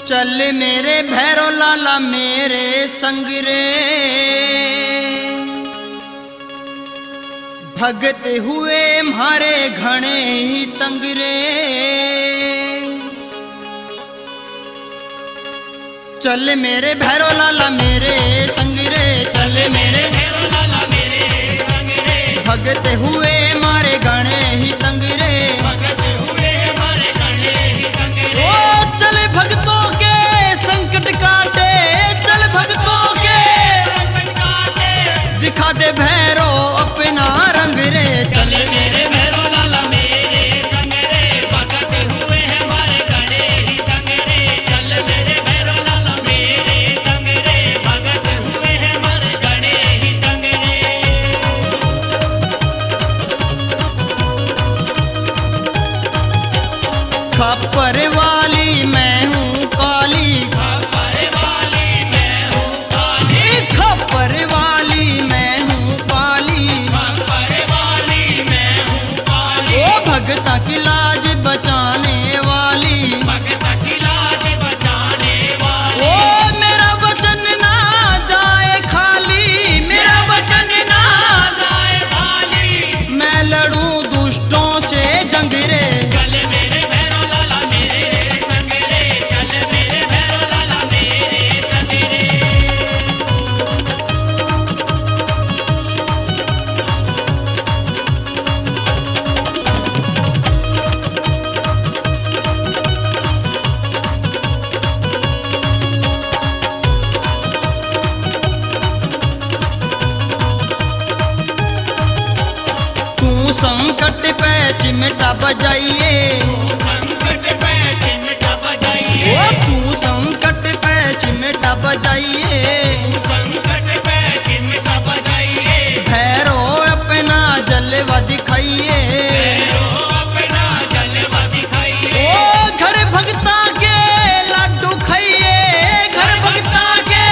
चल मेरे भैरो लाला मेरे संग रे, भगत हुए म्हारे घणे ही तंग रे। चल मेरे भैरो लाला मेरे संग रे, चल मेरे भैरो लाला मेरे संग रे, भगत हुए मारे घणे ही तंग रे, भगत हुए मारे घणे ही तंग रे। ओ चल भगतों के संकट काटे, चल भगतों के संकट काटे, दिखा दे भैरो अपना रंग रे। चल मेरे भैरो लाला मेरे संग रे, भगत हुए हमारे घणे ही तंग रे, चल मेरे भैरो लाला मेरे संग रे, भगत हुए हमारे घणे ही तंग रे। खप्पर वाली मैं हूँ काली, खप्पर वाली मैं हूँ काली, खप्पर वाली मैं हूँ काली, खप्पर वाली मैं हूँ काली। ओ भगता की लाज बचाने वाली, भगता की लाज बचाने वाली। ओ मेरा वचन ना जाए खाली, मेरा वचन ना जाए खाली, मैं लड़ूं दुष्टों से जंग रे। संकट पे चिमटा बजाइए, संकट पे चिमटा बजाइए, ओ तू संकट पे चिमटा बजाइए, संकट पे चिमटा बजाइए। भैरो अपना जलवा दिखाइए, भैरो अपना जलवा दिखाइए। ओ घर भगता के लड्डू खाइए, घर भगता के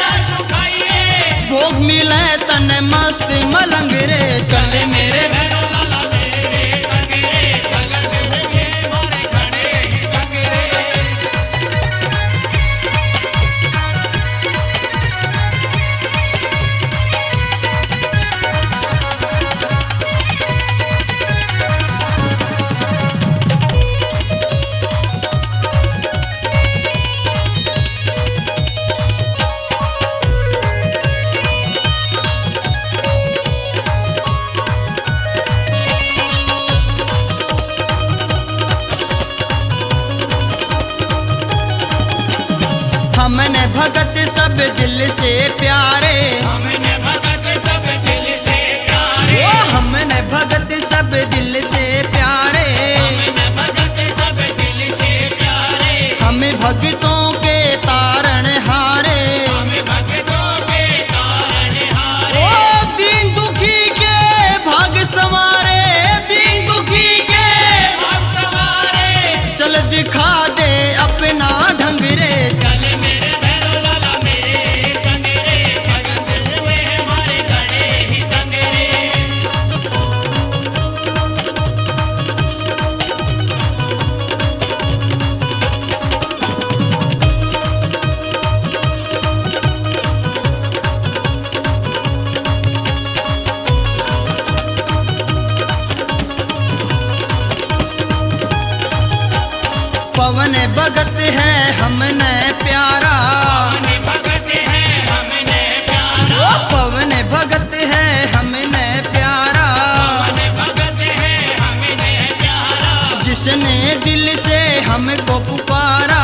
लड्डू खाइए, भोग मिले तन मस्त मलंग रे। चल मेरे हमने भगत सब दिल से प्यारे, हमने भगत सब दिल से प्यारे, ओ हमने भगत सब दिल से प्यारे, हमने भगत सब दिल से प्यारे। हमें भगतों के तारण हारे, हमें भगतों के तारण हारे। ओ दीन दुखी के भाग संवारे, दीन दुखी के भाग संवारे, चल दिखा दे अपना ढंग रे। पवन भगत है हमने प्यारा, पवन भगत है हमने प्यारा, ओ पवन भगत है हमने प्यारा, पवन भगत है हमने प्यारा। जिसने दिल से हमको पुकारा,